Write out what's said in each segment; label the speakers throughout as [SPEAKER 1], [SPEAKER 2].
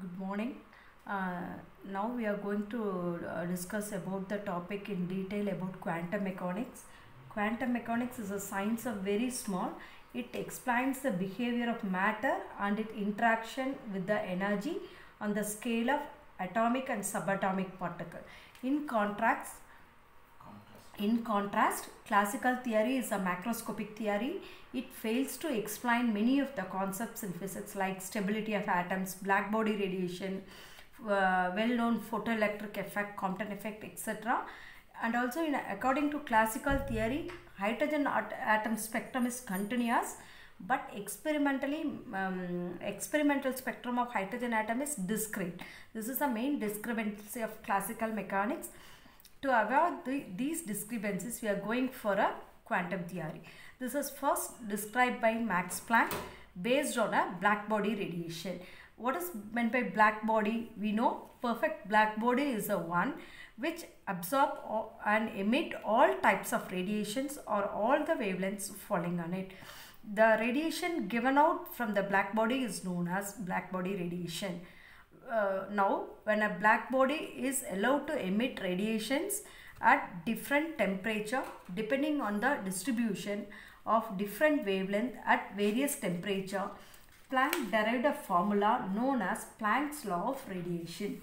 [SPEAKER 1] Good morning. Now we are going to discuss about the topic in detail about quantum mechanics. Quantum mechanics is a science of very small. It explains the behavior of matter and its interaction with the energy on the scale of atomic and subatomic particle. In contrast, classical theory is a macroscopic theory. It fails to explain many of the concepts in physics like stability of atoms, black body radiation, well-known photoelectric effect, Compton effect, etc. And also, according to classical theory, hydrogen atom spectrum is continuous, but experimental spectrum of hydrogen atom is discrete. This is the main discrepancy of classical mechanics. To avoid these discrepancies, we are going for a quantum theory. This is first described by Max Planck based on a black body radiation. What is meant by black body? We know perfect black body is the one which absorb and emit all types of radiations or all the wavelengths falling on it. The radiation given out from the black body is known as black body radiation. Now, when a black body is allowed to emit radiations at different temperature depending on the distribution of different wavelength at various temperature, Planck derived a formula known as Planck's Law of Radiation.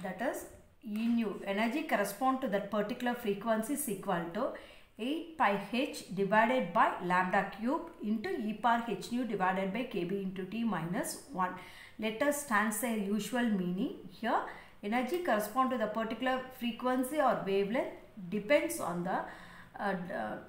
[SPEAKER 1] That is, E nu, energy correspond to that particular frequency is equal to 8 pi h divided by lambda cube into e power h nu divided by kb into t minus 1. Letters stands their usual meaning. Here, energy correspond to the particular frequency or wavelength depends on the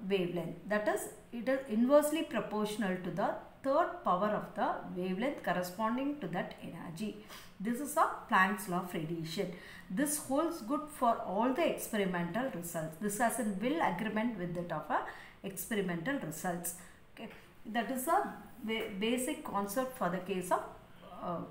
[SPEAKER 1] wavelength. That is, it is inversely proportional to the third power of the wavelength corresponding to that energy. This is a Planck's law of radiation. This holds good for all the experimental results. This has a will agreement with that of experimental results. Okay. That is a basic concept for the case of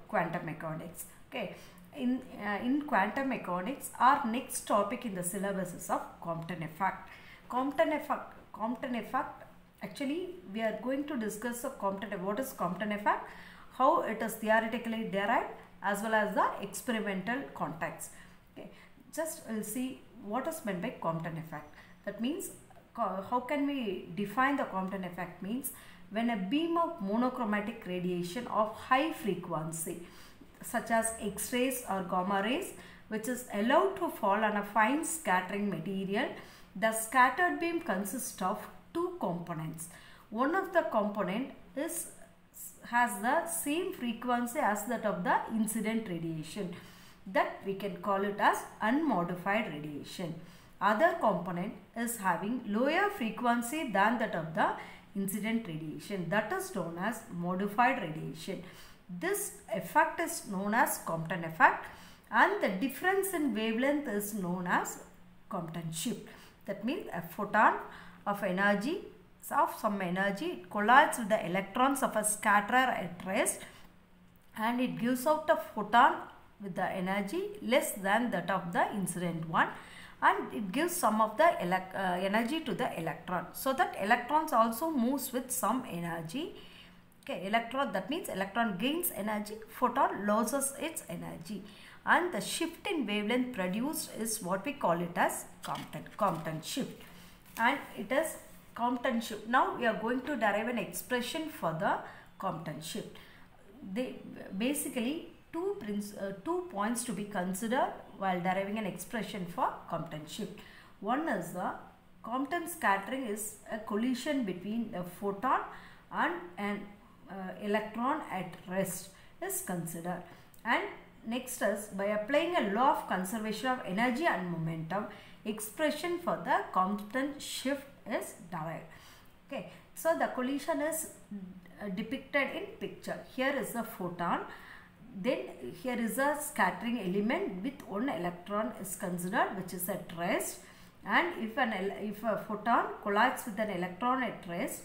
[SPEAKER 1] quantum mechanics. Okay. In quantum mechanics, our next topic in the syllabus is of Compton effect. Compton effect. Actually, we are going to discuss what is Compton effect, how it is theoretically derived, as well as the experimental context. Okay. Just we'll see what is meant by Compton effect. That means, how can we define the Compton effect? Means when a beam of monochromatic radiation of high frequency, such as X-rays or gamma rays, which is allowed to fall on a fine scattering material, the scattered beam consists of two components. One of the component has the same frequency as that of the incident radiation. That we can call it as unmodified radiation. Other component is having lower frequency than that of the incident radiation. That is known as modified radiation. This effect is known as Compton effect, and the difference in wavelength is known as Compton shift. That means a photon of energy, of some energy, it collides with the electrons of a scatterer at rest, and it gives out a photon with the energy less than that of the incident one, and it gives some of the energy to the electron, so that electrons also moves with some energy. Okay, that means electron gains energy, photon loses its energy, and the shift in wavelength produced is what we call it as Compton shift, and it is Compton shift. Now we are going to derive an expression for the Compton shift. They basically two points to be considered while deriving an expression for Compton shift. One is the Compton scattering is a collision between a photon and an electron at rest is considered. And next is, by applying a law of conservation of energy and momentum, expression for the Compton shift is derived. Okay, so the collision is depicted in picture. Here is the photon, then here is a scattering element with one electron is considered, which is at rest, and if a photon collides with an electron at rest,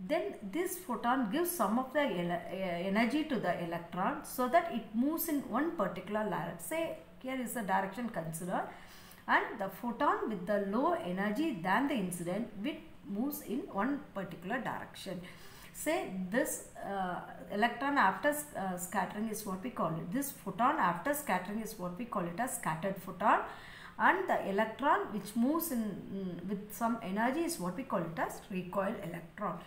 [SPEAKER 1] then this photon gives some of the energy to the electron, so that it moves in one particular direction. Say here is the direction considered, and the photon with the low energy than the incident moves in one particular direction. Say this electron after scattering is what we call it. This photon after scattering is what we call it as scattered photon, and the electron which moves in with some energy is what we call it as recoil electron.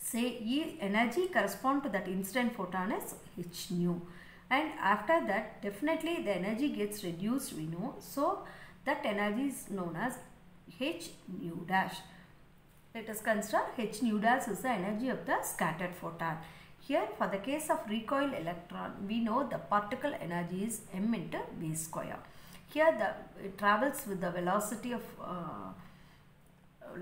[SPEAKER 1] Say E energy correspond to that incident photon is h nu, and after that definitely the energy gets reduced, we know. So that energy is known as h nu dash. Let us consider h nu dash is the energy of the scattered photon. Here for the case of recoil electron, we know the particle energy is m into v square. Here it travels with the velocity of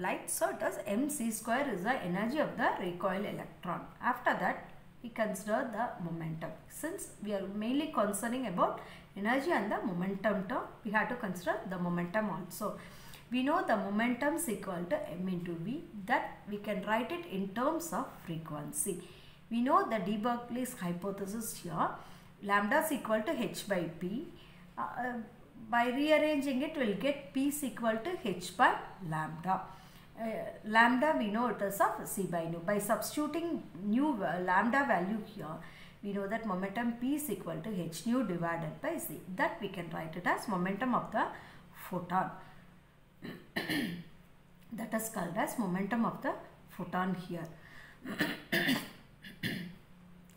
[SPEAKER 1] light, so it is mc square is the energy of the recoil electron. After that we consider the momentum. Since we are mainly concerning about energy and the momentum term, we have to consider the momentum also. We know the momentum is equal to m into v, that we can write it in terms of frequency. We know the de Broglie's hypothesis here, lambda is equal to h by p. By rearranging it, we will get p is equal to h by lambda. Lambda we know it is of c by nu. By substituting new lambda value here, we know that momentum p is equal to h nu divided by c. That we can write it as momentum of the photon. That is called as momentum of the photon here.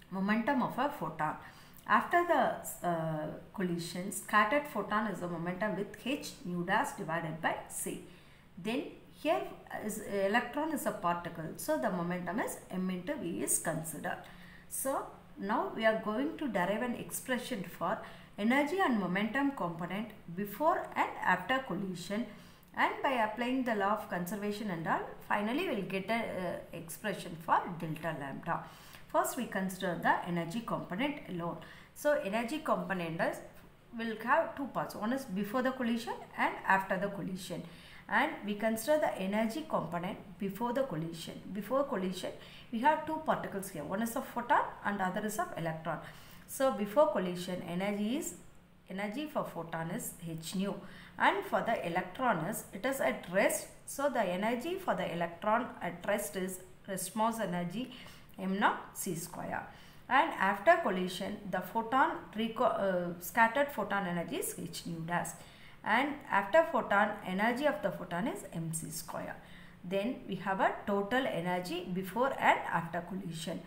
[SPEAKER 1] Momentum of a photon. After the collision, scattered photon is the momentum with h nu dash divided by c. Then here electron is a particle, so the momentum is m into v is considered. So now we are going to derive an expression for energy and momentum component before and after collision, and by applying the law of conservation and all, finally we will get a expression for delta lambda. First we consider the energy component alone. So energy component will have two parts. One is before the collision and after the collision. And we consider the energy component before the collision. Before collision, we have two particles here. One is of photon and other is of electron. So before collision, energy for photon is h nu, and for the electron is it is at rest. So the energy for the electron at rest is rest mass energy m naught c square. And after collision, the photon scattered photon energy is h nu dash. And after photon, energy of the photon is mc square. Then we have a total energy before and after collision.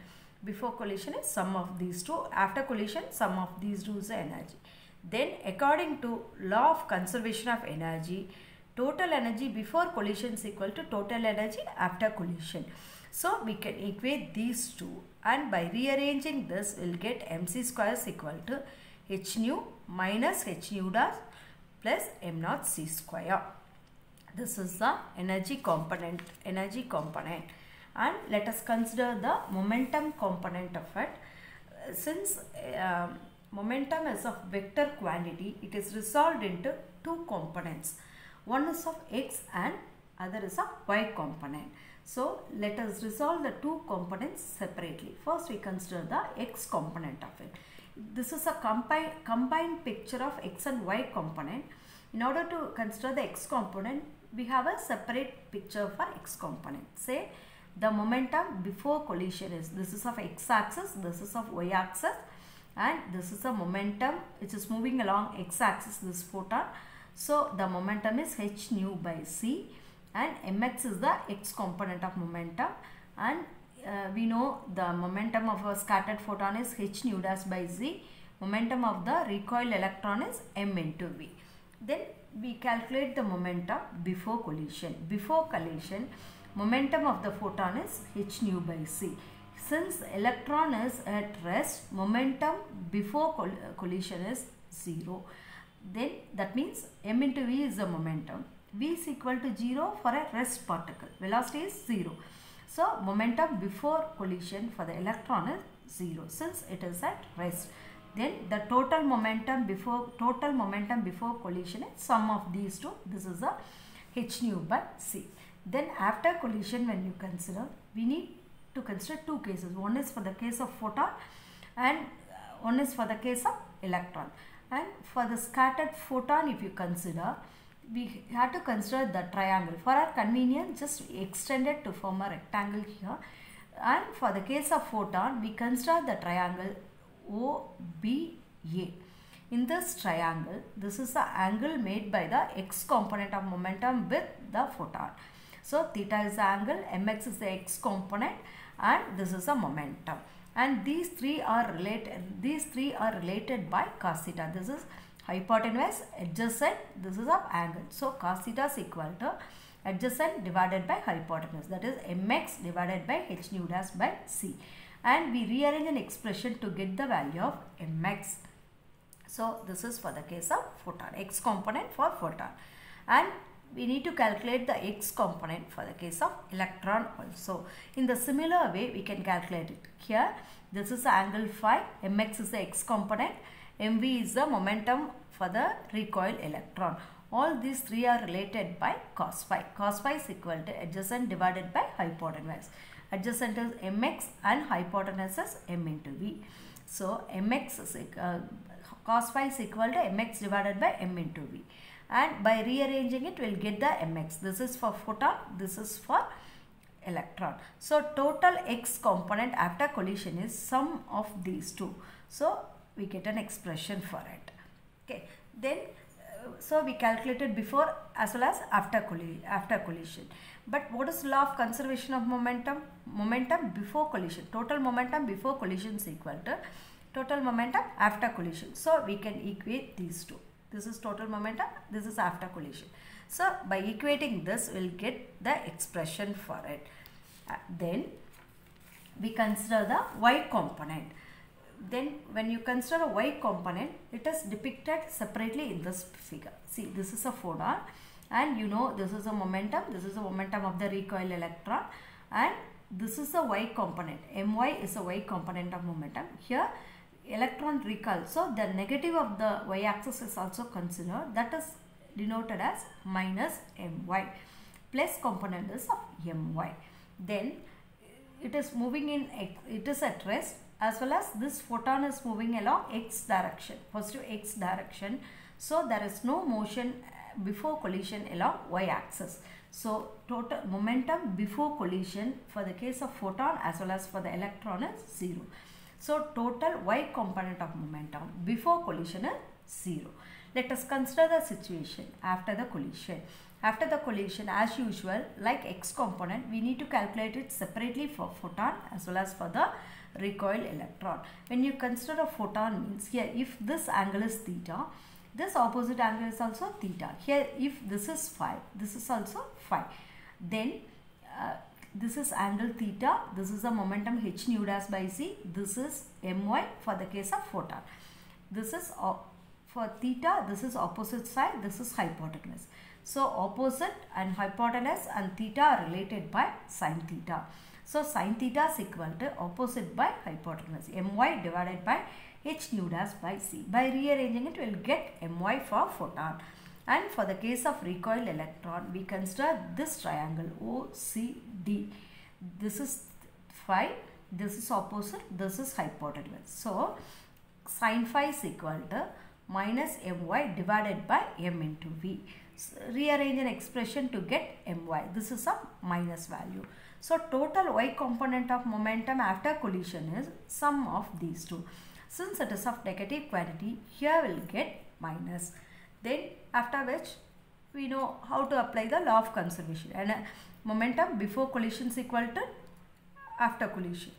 [SPEAKER 1] Before collision is sum of these two. After collision, sum of these two is the energy. Then according to law of conservation of energy, total energy before collision is equal to total energy after collision. So we can equate these two, and by rearranging this, we will get mc square is equal to h nu minus h nu dash plus m naught c square. This is the energy component. And let us consider the momentum component of it. Since momentum is of vector quantity, it is resolved into two components. One is of x and other is of y component. So let us resolve the two components separately. First we consider the x component of it. This is a combined picture of x and y component. In order to consider the x component, we have a separate picture for x component. Say the momentum before collision is, this is of x axis, this is of y axis, and this is a momentum which is moving along x axis, this photon. So the momentum is h nu by c, and mx is the x component of momentum, and we know the momentum of a scattered photon is h nu dash by z. Momentum of the recoil electron is m into v. Then we calculate the momentum before collision. Before collision, momentum of the photon is h nu by c. Since electron is at rest, momentum before collision is 0. Then that means m into v is the momentum. V is equal to 0 for a rest particle. Velocity is 0. So momentum before collision for the electron is 0 since it is at rest. Then the total momentum before collision is sum of these two. This is a h nu by c. Then after collision, when you consider, we need to consider two cases. One is for the case of photon and one is for the case of electron. And for the scattered photon, if you consider, we have to consider the triangle. For our convenience, just extend it to form a rectangle here. And for the case of photon, we consider the triangle OBA. In this triangle, this is the angle made by the x component of momentum with the photon. So theta is the angle, mx is the x component, and this is the momentum. And these three are related by cos theta. This is hypotenuse, adjacent, this is of angle. So cos theta is equal to adjacent divided by hypotenuse, that is mx divided by h nu dash by c. And we rearrange an expression to get the value of mx. So this is for the case of photon, x component for photon. And we need to calculate the x component for the case of electron also. In the similar way, we can calculate it. Here, this is the angle phi, mx is the x component, mv is the momentum for the recoil electron. All these three are related by cos phi. Cos phi is equal to adjacent divided by hypotenuse. Adjacent is mx and hypotenuse is m into v. So mx is cos phi is equal to mx divided by m into v. And by rearranging it, we will get the mx. This is for photon, this is for electron. So total x component after collision is sum of these two. So we get an expression for it. Okay. Then so we calculated before as well as after collision. But what is law of conservation of momentum? Momentum before collision. Total momentum before collision is equal to total momentum after collision. So we can equate these two. This is total momentum, this is after collision. So by equating this, we will get the expression for it. Then we consider the y component. Then when you consider a y component, it is depicted separately in this figure. See, this is a photon, and you know this is a momentum. This is the momentum of the recoil electron, and this is the y component. My is a y component of momentum. Here electron recoil. So the negative of the y-axis is also considered. That is denoted as minus my. Plus component is of my. Then it is moving in, it is at rest, as well as this photon is moving along x direction, positive x direction. So there is no motion before collision along y-axis. So total momentum before collision for the case of photon as well as for the electron is 0. So total y component of momentum before collision is 0. Let us consider the situation after the collision. After the collision, as usual, like x component, we need to calculate it separately for photon as well as for the recoil electron. When you consider a photon, means here if this angle is theta, this opposite angle is also theta. Here if this is phi, this is also phi. Then this is angle theta, this is the momentum h nu dash by c, this is my for the case of photon. This is for theta, this is opposite side, this is hypotenuse. So opposite and hypotenuse and theta are related by sin theta. So sin theta is equal to opposite by hypotenuse, my divided by h nu dash by c. By rearranging it, we will get my for photon. And for the case of recoil electron, we consider this triangle OCD. This is phi, this is opposite, this is hypotenuse. So sin phi is equal to minus my divided by m into v. So, rearrange an expression to get my. This is a minus value. So total y component of momentum after collision is sum of these two. Since it is of negative quantity, here we will get minus. Then after which we know how to apply the law of conservation, and momentum before collision is equal to after collision.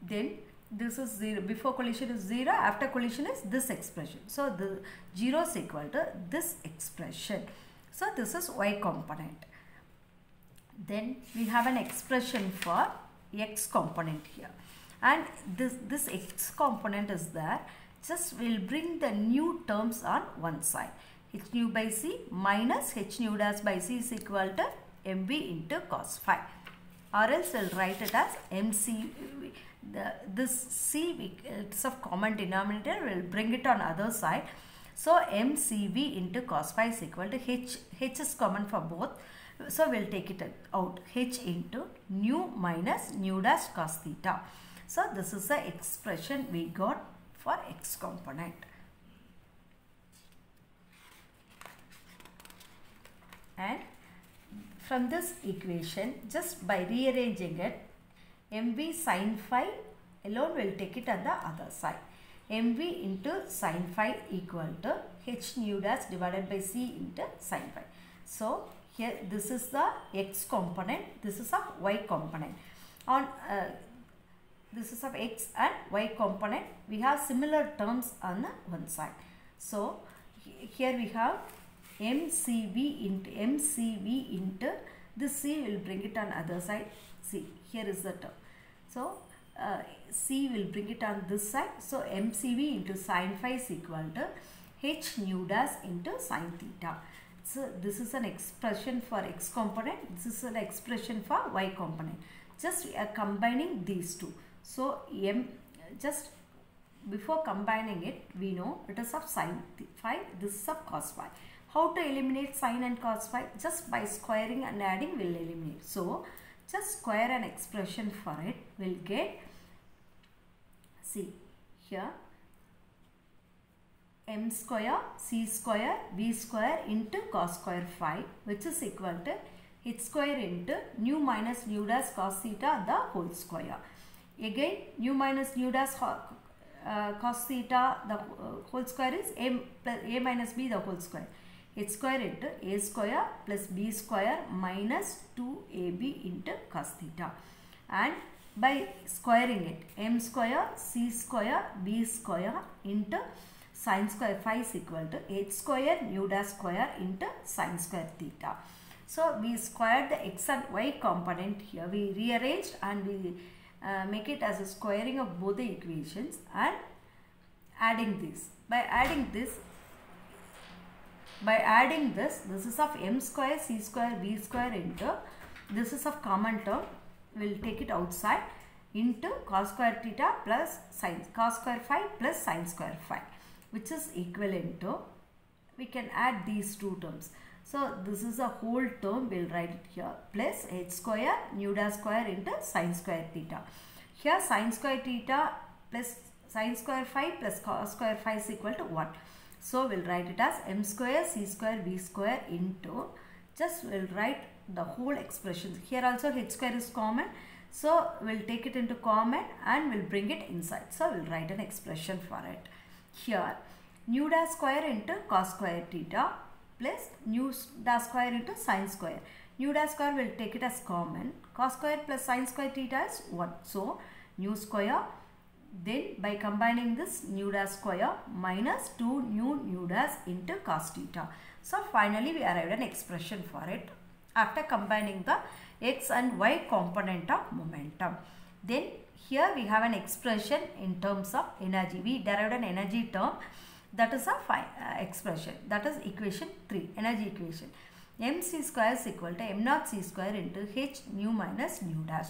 [SPEAKER 1] Then this is 0, before collision is 0, after collision is this expression. So the 0 is equal to this expression. So this is y component. Then we have an expression for x component here, and this x component is there. Just we will bring the new terms on one side. H nu by c minus h nu dash by c is equal to mv into cos phi, or else we will write it as mc. This c, it's of common denominator, we will bring it on other side. So mcv into cos phi is equal to h is common for both. So we will take it out, h into nu minus nu dash cos theta. So this is the expression we got for x component. And from this equation, just by rearranging it, mv sin phi alone will take it on the other side. mv into sin phi equal to h nu dash divided by c into sin phi. So here this is the x component, this is of y component. On this is of x and y component. We have similar terms on the one side. So here we have mcv into this c will bring it on other side. See, here is the term. So c will bring it on this side. So mcv into sin phi is equal to h nu dash into sin theta. So this is an expression for x component, this is an expression for y component. Just we are combining these two. So just before combining it, we know it is of sin phi, this is of cos phi. How to eliminate sin and cos phi? Just by squaring and adding will eliminate. So just square an expression for it, will get, see here, m square c square v square into cos square phi, which is equal to h square into nu minus nu dash cos theta the whole square. Again nu minus nu dash cos theta the whole square is a minus b the whole square. H square into a square plus b square minus 2ab into cos theta. And by squaring it, m square c square b square into sin square phi is equal to h square nu dash square into sin square theta. So we squared the x and y component here. We rearranged and we make it as a squaring of both the equations and adding this. By adding this, this is of m square c square b square into, this is of common term, we will take it outside, into cos square theta plus sin cos square phi plus sin square phi, which is equivalent to, we can add these two terms. So this is a whole term, we will write it here, plus h square nu dash square into sin square theta. Here sin square theta plus sin square phi plus cos square phi is equal to 1. So we will write it as m square c square b square into, just we will write the whole expression. Here also h square is common. So we will take it into common and we will bring it inside. So we will write an expression for it. Here nu dash square into cos square theta plus nu dash square into sin square. Nu dash square will take it as common. Cos square plus sin square theta is 1. So nu square, then by combining this nu dash square minus 2 nu dash into cos theta. So finally we arrived an expression for it after combining the x and y component of momentum. Then here we have an expression in terms of energy. We derived an energy term, that is a expression, that is equation 3, energy equation. mc square is equal to m naught c square into h nu minus nu dash.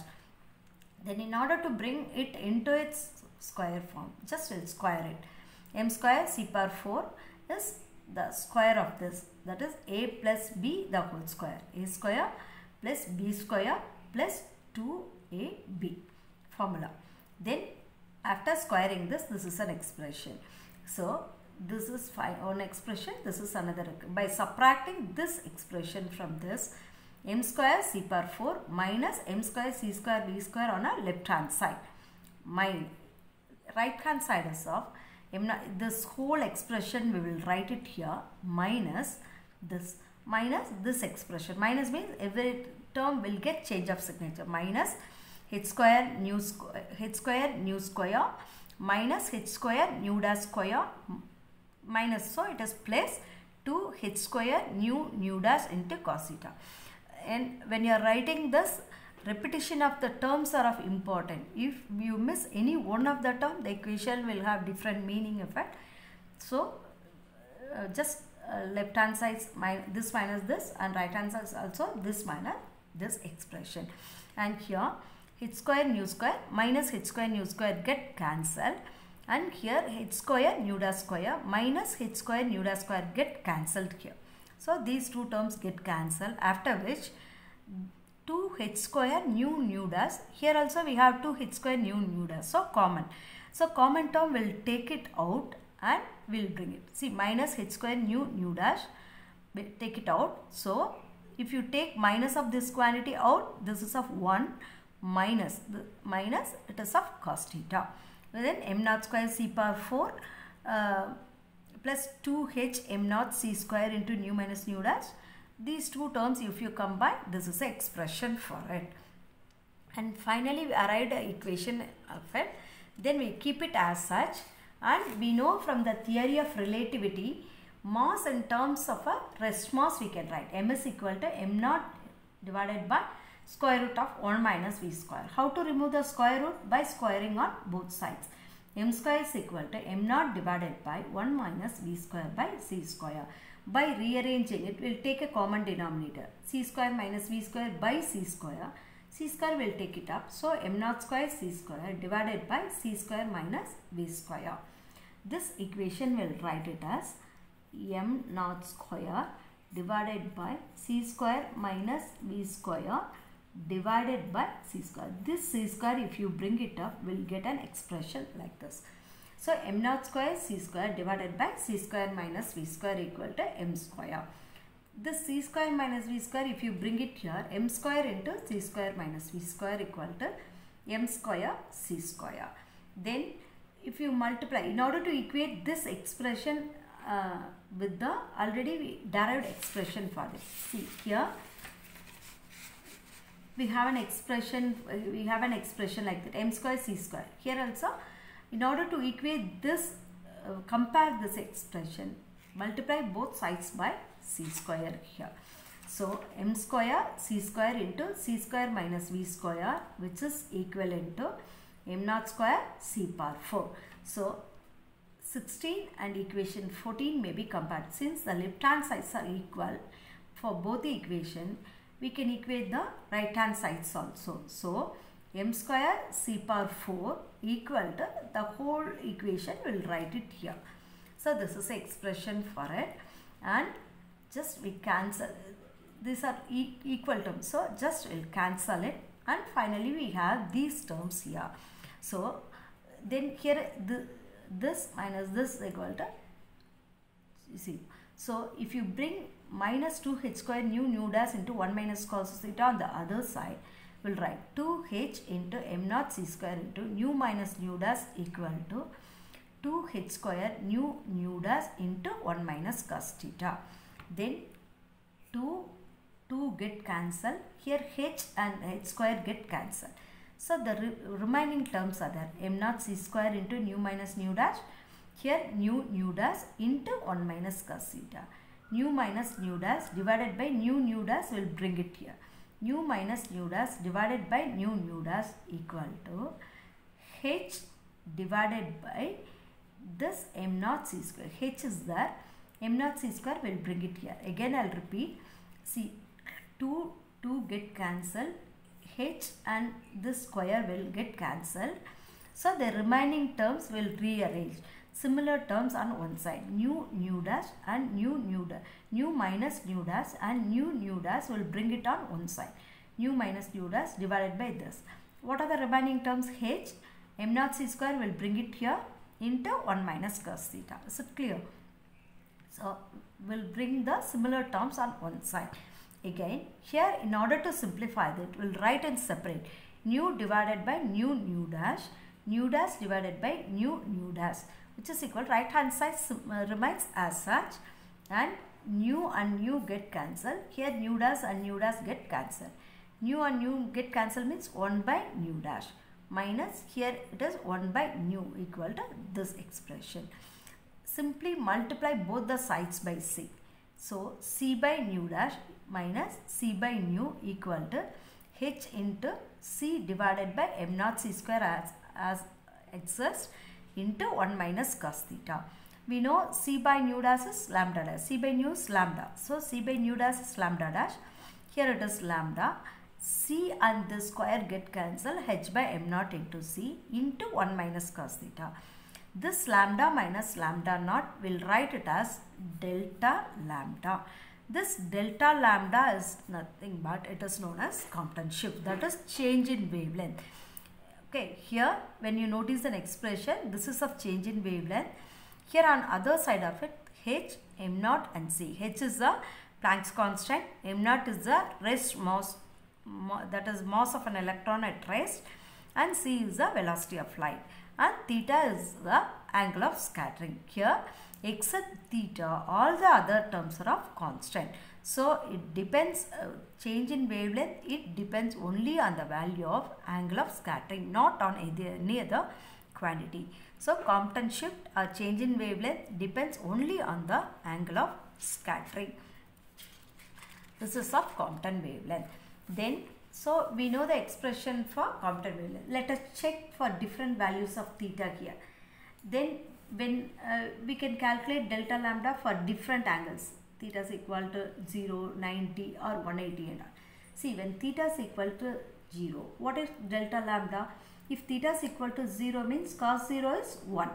[SPEAKER 1] Then in order to bring it into its square form, just will square it. M square c power 4 is the square of this, that is a plus b the whole square. A square plus b square plus 2ab formula. Then after squaring this, this is an expression. So this is one expression, this is another. By subtracting this expression from this, m square c power 4 minus m square c square b square on a left hand side. My right hand side is of this whole expression, we will write it here, minus this expression. Minus means every term will get change of signature. Minus h square nu square minus h square nu dash square minus, so it is plus 2h square nu dash into cos theta. And when you are writing this, repetition of the terms are of important. If you miss any one of the term, the equation will have different meaning effect. So just left hand side this minus this, and right hand side also this minus this expression. And here h square nu square minus h square nu square get cancelled, and here h square nu dash square minus h square nu dash square get cancelled here. So these two terms get cancelled, after which 2h square nu dash, here also we have 2h square nu dash, so common. So common term will take it out and will bring it. See, minus h square nu dash, will take it out. So if you take minus of this quantity out, this is of 1 minus it is of cos theta. Then m naught square c power 4 plus 2h m naught c square into nu minus nu dash. These two terms, if you combine, this is the expression for it. And finally we arrived at equation of it. Then we keep it as such, and we know from the theory of relativity, mass in terms of a rest mass we can write. M is equal to m naught divided by square root of 1 minus v square. How to remove the square root? By squaring on both sides. M square is equal to m naught divided by 1 minus v square by c square. By rearranging it, we will take a common denominator. C square minus v square by c square. C square will take it up. So, m naught square c square divided by c square minus v square. This equation will write it as m naught square divided by c square minus v square divided by c square. This c square, if you bring it up, will get an expression like this. So, m naught square c square divided by c square minus v square equal to m square. This c square minus v square, if you bring it here, m square into c square minus v square equal to m square c square. Then if you multiply, in order to equate this expression with the already derived expression for this. See here, we have an expression like that, m square c square. Here also, in order to equate this, compare this expression, multiply both sides by c square here. So, m square c square into c square minus v square, which is equivalent to m naught square c power 4. So, 16 and equation 14 may be compared. Since the left hand sides are equal for both the equation, we can equate the right hand sides also. So, m square c power 4 equal to the whole equation, we will write it here. So, this is the expression for it, and just we cancel, these are equal terms, so just we'll cancel it, and finally we have these terms here. So, then here this minus this is equal to, you see, so if you bring minus 2h square nu dash into 1 minus cos theta on the other side, we'll write 2h into m naught c square into nu minus nu dash equal to 2h square nu dash into 1 minus cos theta. Then 2 get cancelled. Here h and h square get cancelled. So, the remaining terms are there. M naught c square into nu minus nu dash. Here nu dash into 1 minus cos theta. Nu minus nu dash divided by nu dash will bring it here. Nu minus nu dash divided by nu dash equal to h divided by this m naught c square. H is there. M naught c square will bring it here. Again I will repeat. See, 2 get cancelled. H and this square will get cancelled. So, the remaining terms will rearrange. Similar terms on one side. Nu dash and nu dash. Nu minus nu dash and nu dash will bring it on one side. Nu minus nu dash divided by this. What are the remaining terms? H, m naught c square will bring it here into 1 minus cos theta. Is it clear? So, we'll bring the similar terms on one side. Again, here in order to simplify that, we'll write and separate nu divided by nu dash divided by nu dash, which is equal, right hand side remains as such, and nu get cancelled. Here nu dash and nu dash get cancelled. Nu and nu get cancelled means 1 by nu dash minus, here it is 1 by nu equal to this expression. Simply multiply both the sides by c. So, c by nu dash minus c by nu equal to h into c divided by m naught c square as exists into 1 minus cos theta. We know c by nu dash is lambda dash. C by nu is lambda. So, c by nu dash is lambda dash. Here it is lambda. C and the square get cancelled. H by m naught into c into 1 minus cos theta. This lambda minus lambda naught, will write it as delta lambda. This delta lambda is nothing but it is known as Compton shift, that is change in wavelength. Okay, here when you notice an expression, this is of change in wavelength. Here on other side of it, h, m naught and c. H is the Planck's constant. m0 is the rest mass, that is mass of an electron at rest, and c is the velocity of light, and theta is the angle of scattering. Here except theta, all the other terms are of constant. So it depends, change in wavelength, it depends only on the value of angle of scattering, not on any other quantity. So Compton shift or change in wavelength depends only on the angle of scattering. This is of Compton wavelength. Then, so we know the expression for Compton wavelength. Let us check for different values of theta here. Then when we can calculate delta lambda for different angles. Theta is equal to 0, 90 or 180 and all. See, when theta is equal to 0, what is delta lambda? If theta is equal to 0 means cos 0 is 1.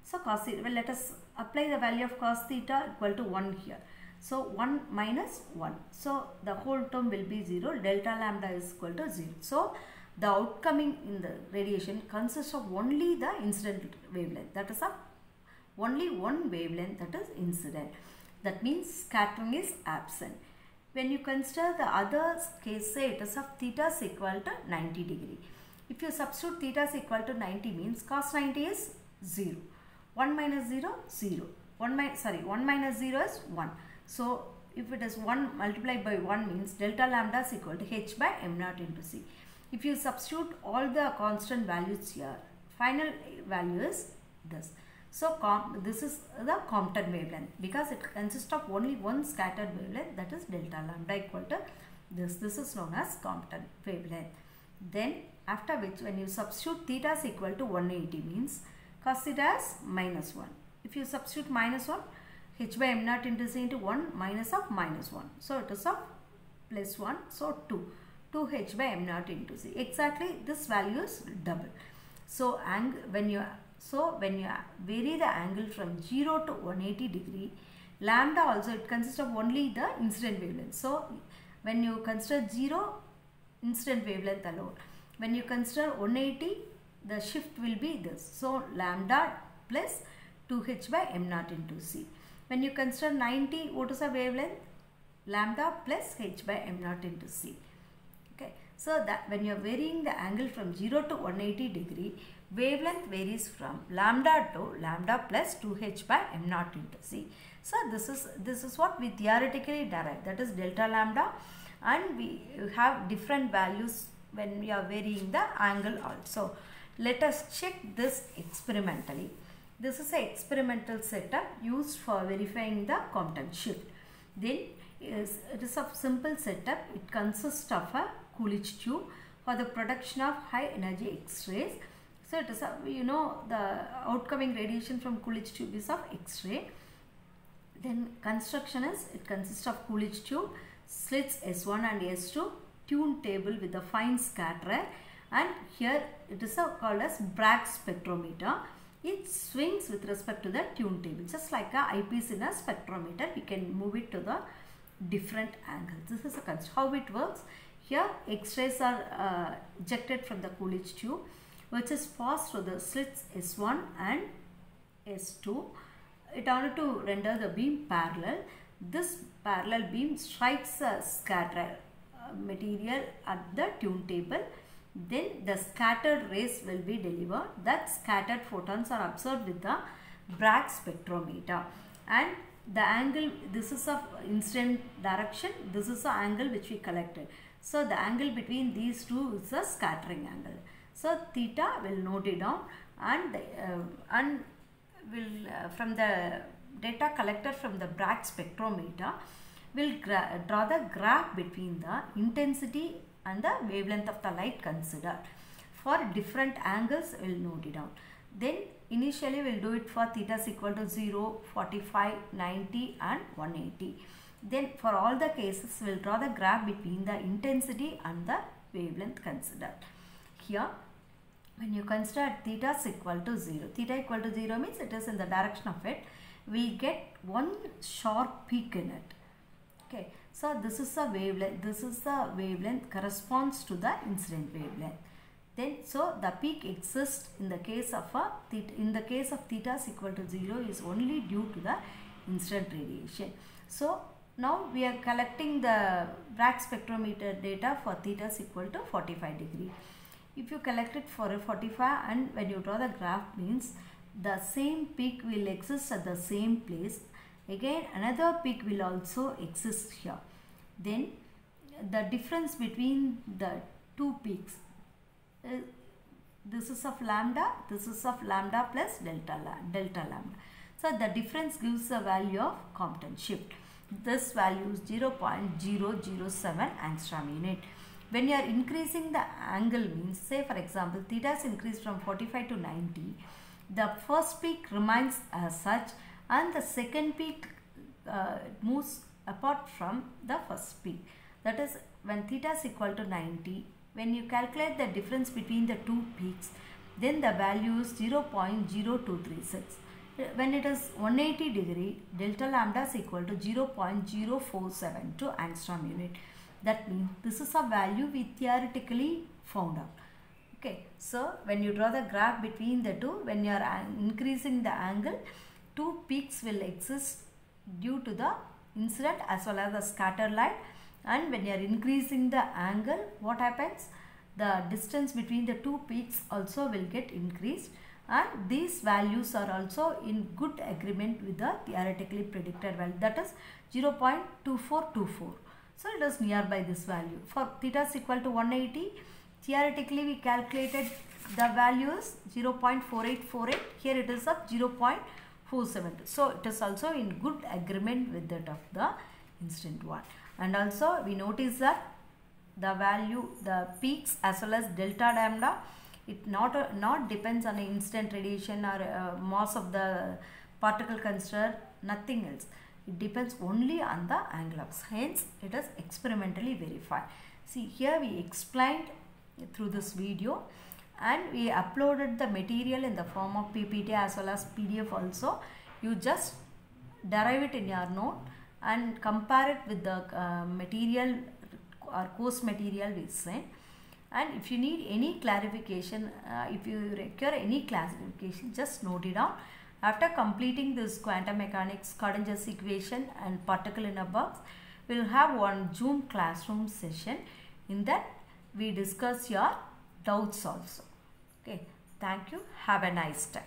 [SPEAKER 1] So cos 0, well, let us apply the value of cos theta equal to 1 here. So 1 minus 1. So the whole term will be 0. Delta lambda is equal to 0. So the outcoming in the radiation consists of only the incident wavelength. That is only one wavelength, that is incident. That means scattering is absent. When you consider the other case, say it is of theta is equal to 90 degree. If you substitute theta is equal to 90 means cos 90 is 0. 1 minus 0, 0. 1 minus 0 is 1. So if it is 1 multiplied by 1 means delta lambda is equal to h by m0 into c. If you substitute all the constant values here, final value is this. So this is the Compton wavelength because it consists of only one scattered wavelength, that is delta lambda equal to this. This is known as Compton wavelength. Then after which when you substitute theta is equal to 180 means cos theta is minus 1. If you substitute minus 1, h by m0 into c into 1 minus of minus 1. So it is of plus 1. So 2 h by m0 into c. Exactly this value is double. So when you vary the angle from 0 to 180 degree, lambda also it consists of only the incident wavelength. So when you consider 0, incident wavelength alone. When you consider 180, the shift will be this. So lambda plus 2h by m0 into c. When you consider 90, what is the wavelength? Lambda plus h by m0 into c. Okay. So that when you are varying the angle from 0 to 180 degree, wavelength varies from lambda to lambda plus 2h by m0 into c. So this is what we theoretically derive, that is delta lambda, and we have different values when we are varying the angle also. Let us check this experimentally. This is an experimental setup used for verifying the Compton shift. Then it is a simple setup. It consists of a Coolidge tube for the production of high energy X-rays. So it is the outcoming radiation from Coolidge tube is of X-ray. Then construction is, it consists of Coolidge tube, slits S1 and S2, tune table with a fine scatterer, and here it is called as Bragg spectrometer. It swings with respect to the tune table, just like a eyepiece in a spectrometer. We can move it to the different angles. This is how it works. Here X-rays are ejected from the Coolidge tube, which is passed through the slits S1 and S2. In order to render the beam parallel, this parallel beam strikes a scattered material at the tune table. Then the scattered rays will be delivered. That scattered photons are observed with the Bragg spectrometer, and the angle, this is of incident direction, this is the angle which we collected. So the angle between these two is the scattering angle. So theta will note it down, and will from the data collected from the Bragg spectrometer will draw the graph between the intensity and the wavelength of the light considered. For different angles, we will note it down. Then initially we will do it for theta is equal to 0, 45, 90 and 180. Then for all the cases, we will draw the graph between the intensity and the wavelength considered. Here, when you consider theta is equal to 0, theta equal to 0 means it is in the direction of it, we get one sharp peak in it. Okay, so this is the wavelength, corresponds to the incident wavelength. Then so the peak exists in the case of theta is equal to 0 is only due to the incident radiation. So Now we are collecting the Bragg spectrometer data for theta is equal to 45 degree. If you collect it for a 45 and when you draw the graph means the same peak will exist at the same place. Again another peak will also exist here. Then the difference between the two peaks, this is of lambda, this is of lambda plus delta lambda. So the difference gives the value of Compton shift. This value is 0.007 angstrom unit. When you are increasing the angle means, say for example theta is increased from 45 to 90, the first peak remains as such and the second peak moves apart from the first peak. That is, when theta is equal to 90, when you calculate the difference between the two peaks, then the value is 0.0236. When it is 180 degree, delta lambda is equal to 0.0472 angstrom unit. That means this is a value we theoretically found out. Okay, so when you draw the graph between the two, when you are increasing the angle, two peaks will exist due to the incident as well as the scattered light. And when you are increasing the angle, what happens? The distance between the two peaks also will get increased, and these values are also in good agreement with the theoretically predicted value, that is 0.2424. So it is nearby this value. For theta is equal to 180, theoretically we calculated the value is 0.4848. Here it is of 0.472. So it is also in good agreement with that of the incident one. And also we notice that the value, the peaks as well as delta lambda, it not depends on the incident radiation or mass of the particle considered, nothing else. It depends only on the angle of, hence it is experimentally verified. See, here we explained through this video and we uploaded the material in the form of PPT as well as PDF also. You just derive it in your note and compare it with the material or course material we sent. And if you need any clarification, if you require any clarification, just note it down. After completing this quantum mechanics, Schrödinger's equation and particle in a box, we will have one Zoom classroom session. In that we discuss your doubts also. Okay, thank you. Have a nice time.